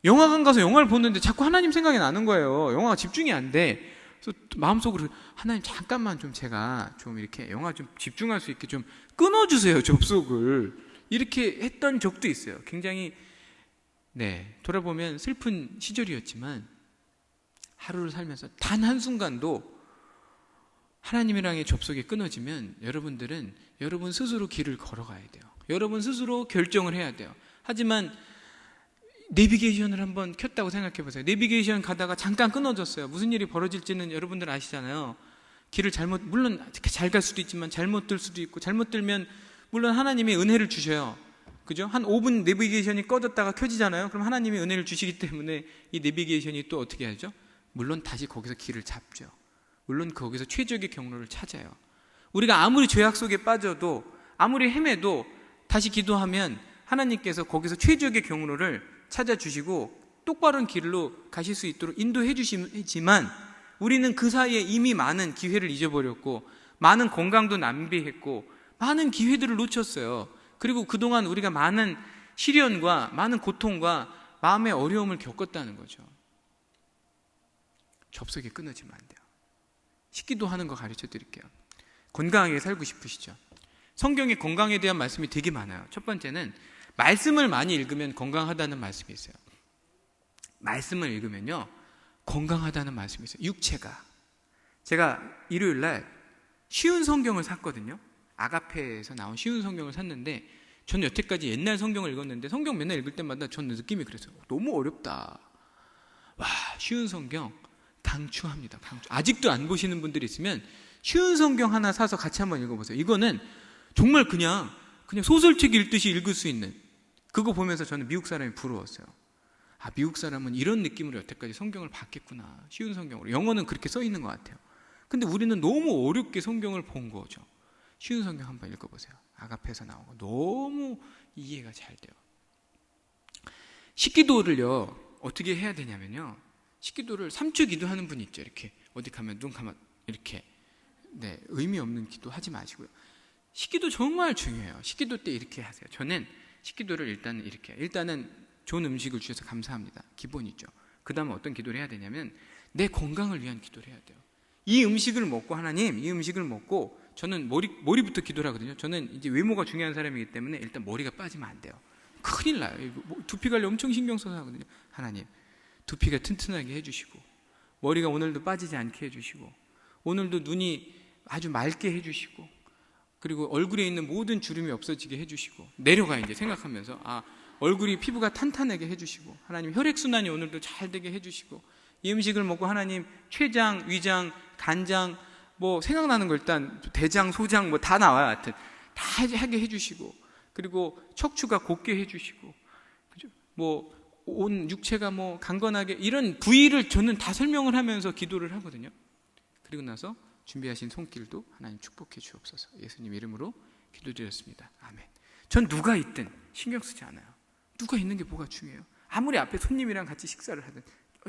영화관 가서 영화를 보는데 자꾸 하나님 생각이 나는 거예요. 영화가 집중이 안 돼. 그래서 마음속으로 하나님 잠깐만 좀 제가 좀 이렇게 영화 좀 집중할 수 있게 좀 끊어주세요, 접속을. 이렇게 했던 적도 있어요. 굉장히 돌아보면 슬픈 시절이었지만 하루를 살면서 단 한순간도 하나님이랑의 접속이 끊어지면 여러분들은 여러분 스스로 길을 걸어가야 돼요. 여러분 스스로 결정을 해야 돼요. 하지만 내비게이션을 한번 켰다고 생각해 보세요. 내비게이션 가다가 잠깐 끊어졌어요. 무슨 일이 벌어질지는 여러분들 아시잖아요. 길을 물론 잘 갈 수도 있지만 잘못 들 수도 있고, 잘못 들면 물론 하나님이 은혜를 주셔요. 그죠? 한 5분 내비게이션이 꺼졌다가 켜지잖아요. 그럼 하나님이 은혜를 주시기 때문에 이 내비게이션이 또 어떻게 하죠? 물론 다시 거기서 길을 잡죠. 물론 거기서 최적의 경로를 찾아요. 우리가 아무리 죄악 속에 빠져도, 아무리 헤매도 다시 기도하면 하나님께서 거기서 최적의 경로를 찾아주시고 똑바른 길로 가실 수 있도록 인도해 주시지만, 우리는 그 사이에 이미 많은 기회를 잊어버렸고, 많은 건강도 낭비했고, 많은 기회들을 놓쳤어요. 그리고 그동안 우리가 많은 시련과 많은 고통과 마음의 어려움을 겪었다는 거죠. 접속이 끊어지면 안 돼요. 식기도 하는 거 가르쳐 드릴게요. 건강하게 살고 싶으시죠? 성경에 건강에 대한 말씀이 되게 많아요. 첫 번째는 말씀을 많이 읽으면 건강하다는 말씀이 있어요. 말씀을 읽으면요, 건강하다는 말씀이 있어요. 육체가. 제가 일요일 날 쉬운 성경을 샀거든요. 아가페에서 나온 쉬운 성경을 샀는데, 저는 여태까지 옛날 성경을 읽었는데 성경 맨날 읽을 때마다 저는 느낌이 그랬어요. 너무 어렵다. 와, 쉬운 성경 강추합니다. 강추. 아직도 안 보시는 분들이 있으면 쉬운 성경 하나 사서 같이 한번 읽어보세요. 이거는 정말 그냥 소설책 읽듯이 읽을 수 있는, 그거 보면서 저는 미국 사람이 부러웠어요. 아, 미국 사람은 이런 느낌으로 여태까지 성경을 봤겠구나. 쉬운 성경으로. 영어는 그렇게 써 있는 것 같아요. 근데 우리는 너무 어렵게 성경을 본 거죠. 쉬운 성경 한번 읽어보세요. 아가페에서 나온 거 너무 이해가 잘 돼요. 식기도를요, 어떻게 해야 되냐면요, 식기도를 3초 기도하는 분이 있죠. 이렇게 어디 가면 눈 감아 이렇게. 의미 없는 기도 하지 마시고요. 식기도 정말 중요해요. 식기도 때 이렇게 하세요. 저는 식기도를 일단은 좋은 음식을 주셔서 감사합니다. 기본이죠. 그 다음에 어떤 기도를 해야 되냐면 내 건강을 위한 기도를 해야 돼요. 이 음식을 먹고, 하나님 이 음식을 먹고, 저는 머리부터 기도를 하거든요. 저는 이제 외모가 중요한 사람이기 때문에 일단 머리가 빠지면 안 돼요. 큰일 나요. 두피 관리 엄청 신경 써서 하거든요. 하나님 두피가 튼튼하게 해주시고, 머리가 오늘도 빠지지 않게 해주시고, 오늘도 눈이 아주 맑게 해주시고, 그리고 얼굴에 있는 모든 주름이 없어지게 해주시고, 내려가 이제 생각하면서 얼굴이 피부가 탄탄하게 해주시고, 하나님 혈액순환이 오늘도 잘 되게 해주시고, 이 음식을 먹고 하나님 췌장, 위장, 간장, 뭐 생각나는 거 일단 대장, 소장 뭐 다 나와요. 하여튼 다 하게 해주시고, 그리고 척추가 곧게 해주시고, 그죠? 뭐 온 육체가 뭐 강건하게, 이런 부위를 저는 다 설명을 하면서 기도를 하거든요. 그리고 나서 준비하신 손길도 하나님 축복해 주옵소서. 예수님 이름으로 기도드렸습니다. 아멘. 전 누가 있든 신경 쓰지 않아요. 누가 있는 게 뭐가 중요해요? 아무리 앞에 손님이랑 같이 식사를 하든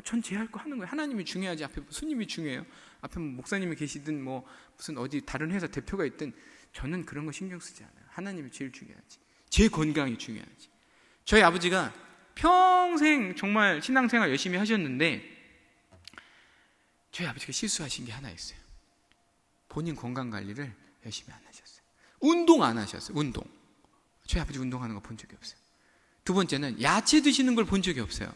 전 제 할 거 하는 거예요. 하나님이 중요하지 앞에 손님이 중요해요? 앞에 목사님이 계시든 무슨 어디 다른 회사 대표가 있든 저는 그런 거 신경 쓰지 않아요. 하나님이 제일 중요하지. 제 건강이 중요하지. 저희 아버지가 평생 정말 신앙생활 열심히 하셨는데 저희 아버지가 실수하신 게 하나 있어요. 본인 건강관리를 열심히 안 하셨어요. 운동 안 하셨어요. 운동. 저희 아버지 운동하는 거 본 적이 없어요. 두 번째는 야채 드시는 걸 본 적이 없어요.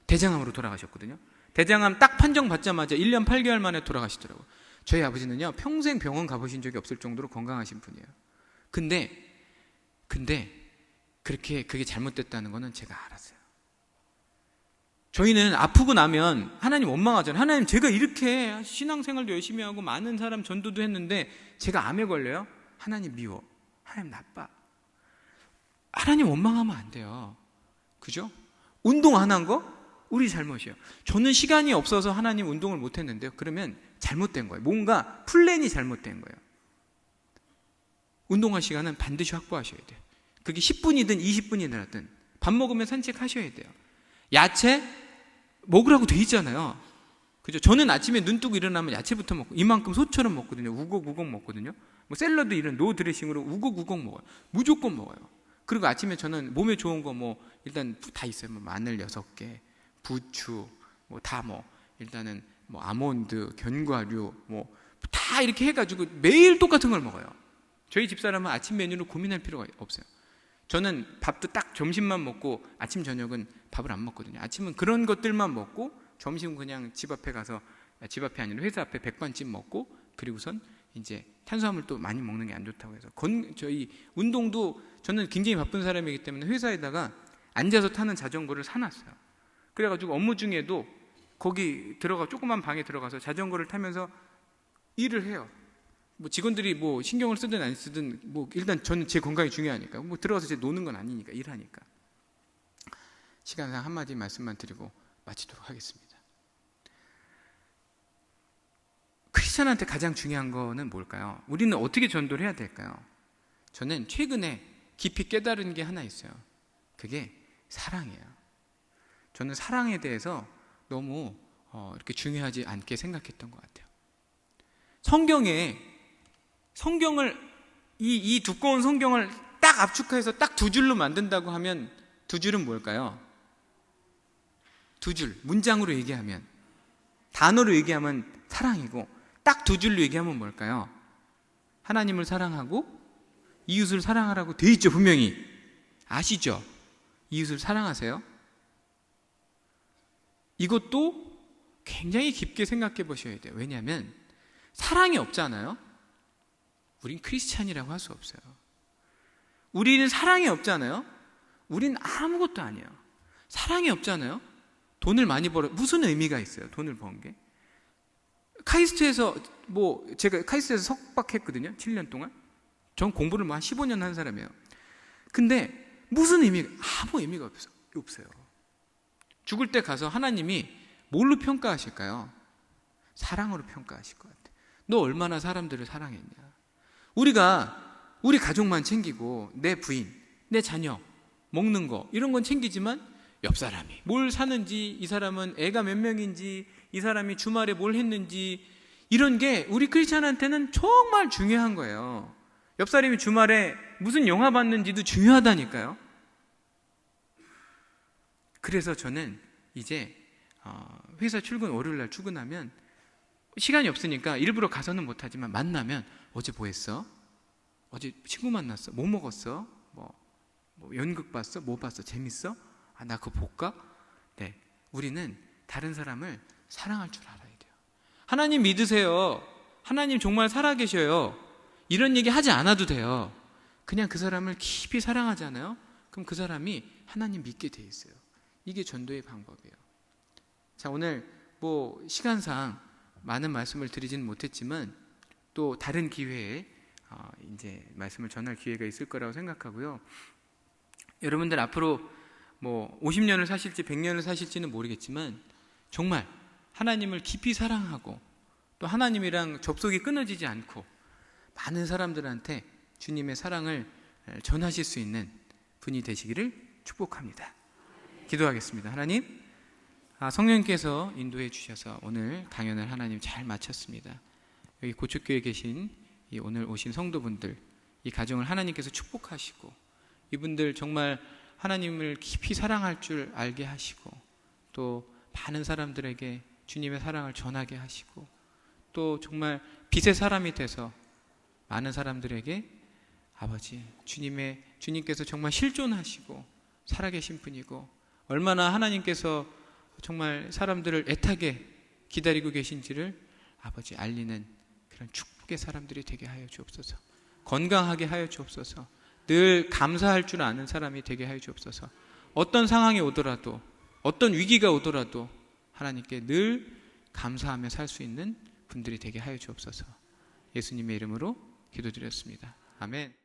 대장암으로 돌아가셨거든요. 대장암 딱 판정 받자마자 1년 8개월 만에 돌아가시더라고요. 저희 아버지는요 평생 병원 가보신 적이 없을 정도로 건강하신 분이에요. 근데 그렇게 그게 잘못됐다는 거는 제가 알았어요. 저희는 아프고 나면 하나님 원망하잖아요. 하나님 제가 이렇게 신앙생활도 열심히 하고 많은 사람 전도도 했는데 제가 암에 걸려요? 하나님 미워. 하나님 나빠. 하나님 원망하면 안 돼요. 그죠? 운동 안 한 거? 우리 잘못이에요. 저는 시간이 없어서 하나님 운동을 못 했는데요. 그러면 잘못된 거예요. 뭔가 플랜이 잘못된 거예요. 운동할 시간은 반드시 확보하셔야 돼요. 그게 10분이든 20분이든 밥 먹으면 산책하셔야 돼요. 야채 먹으라고 돼 있잖아요. 그죠? 저는 아침에 눈 뜨고 일어나면 야채부터 먹고 이만큼 소처럼 먹거든요. 우걱우걱 먹거든요. 샐러드 이런 노 드레싱으로 우걱우걱 먹어요. 무조건 먹어요. 그리고 아침에 저는 몸에 좋은 거 일단 다 있어요. 마늘 6개, 부추, 일단은 아몬드, 견과류, 다 이렇게 해가지고 매일 똑같은 걸 먹어요. 저희 집사람은 아침 메뉴로 고민할 필요가 없어요. 저는 밥도 딱 점심만 먹고 아침 저녁은 밥을 안 먹거든요. 아침은 그런 것들만 먹고 점심은 그냥 집 앞에 가서 집 앞에 아니라 회사 앞에 백반집 먹고 그리고선 이제 탄수화물도 많이 먹는 게 안 좋다고 해서 저희 운동도 저는 굉장히 바쁜 사람이기 때문에 회사에다가 앉아서 타는 자전거를 사놨어요. 그래가지고 업무 중에도 거기 조그만 방에 들어가서 자전거를 타면서 일을 해요. 직원들이 신경을 쓰든 안 쓰든 일단 저는 제 건강이 중요하니까 들어가서 제 노는 건 아니니까 일하니까. 시간상 한마디 말씀만 드리고 마치도록 하겠습니다. 크리스천한테 가장 중요한 거는 뭘까요? 우리는 어떻게 전도를 해야 될까요? 저는 최근에 깊이 깨달은 게 하나 있어요. 그게 사랑이에요. 저는 사랑에 대해서 너무 이렇게 중요하지 않게 생각했던 것 같아요. 성경을 이 두꺼운 성경을 딱 압축해서 딱 2줄로 만든다고 하면 2줄은 뭘까요? 2줄 문장으로 얘기하면 단어로 얘기하면 사랑이고 딱 2줄로 얘기하면 뭘까요? 하나님을 사랑하고 이웃을 사랑하라고 돼 있죠. 분명히 아시죠? 이웃을 사랑하세요. 이것도 굉장히 깊게 생각해 보셔야 돼요. 왜냐하면 사랑이 없잖아요. 우린 크리스찬이라고 할 수 없어요. 우리는 사랑이 없잖아요. 우린 아무것도 아니에요. 사랑이 없잖아요. 돈을 많이 벌어 무슨 의미가 있어요? 돈을 번 게. 카이스트에서 제가 카이스트에서 석박했거든요. 7년 동안. 전 공부를 한 15년 한 사람이에요. 근데 무슨 아무 의미가 없어요. 죽을 때 가서 하나님이 뭘로 평가하실까요? 사랑으로 평가하실 것 같아요. 너 얼마나 사람들을 사랑했냐. 우리 가족만 챙기고 내 부인, 내 자녀, 먹는 거 이런 건 챙기지만 옆 사람이 뭘 사는지, 이 사람은 애가 몇 명인지, 이 사람이 주말에 뭘 했는지 이런 게 우리 크리스찬한테는 정말 중요한 거예요. 옆 사람이 주말에 무슨 영화 봤는지도 중요하다니까요. 그래서 저는 이제 회사 월요일날 출근하면 시간이 없으니까 일부러 가서는 못하지만 만나면 어제 뭐 했어? 어제 친구 만났어? 뭐 먹었어? 연극 봤어? 뭐 봤어? 재밌어? 나 그거 볼까? 네, 우리는 다른 사람을 사랑할 줄 알아야 돼요. 하나님 믿으세요. 하나님 정말 살아계셔요. 이런 얘기 하지 않아도 돼요. 그냥 그 사람을 깊이 사랑하잖아요. 그럼 그 사람이 하나님 믿게 돼 있어요. 이게 전도의 방법이에요. 자, 오늘 시간상 많은 말씀을 드리지는 못했지만 또 다른 기회에 이제 말씀을 전할 기회가 있을 거라고 생각하고요. 여러분들 앞으로 50년을 사실지 100년을 사실지는 모르겠지만 정말 하나님을 깊이 사랑하고 또 하나님이랑 접속이 끊어지지 않고 많은 사람들한테 주님의 사랑을 전하실 수 있는 분이 되시기를 축복합니다. 기도하겠습니다. 하나님, 성령님께서 인도해 주셔서 오늘 강연을 하나님 잘 마쳤습니다. 여기 고척교회에 계신 이 오늘 오신 성도분들, 이 가정을 하나님께서 축복하시고 이분들 정말 하나님을 깊이 사랑할 줄 알게 하시고 또 많은 사람들에게 주님의 사랑을 전하게 하시고 또 정말 빛의 사람이 돼서 많은 사람들에게 아버지 주님께서 정말 실존하시고 살아계신 분이고 얼마나 하나님께서 정말 사람들을 애타게 기다리고 계신지를 아버지 알리는 그런 축복의 사람들이 되게 하여 주옵소서. 건강하게 하여 주옵소서. 늘 감사할 줄 아는 사람이 되게 하여 주옵소서. 어떤 상황이 오더라도 어떤 위기가 오더라도 하나님께 늘 감사하며 살 수 있는 분들이 되게 하여 주옵소서. 예수님의 이름으로 기도드렸습니다. 아멘.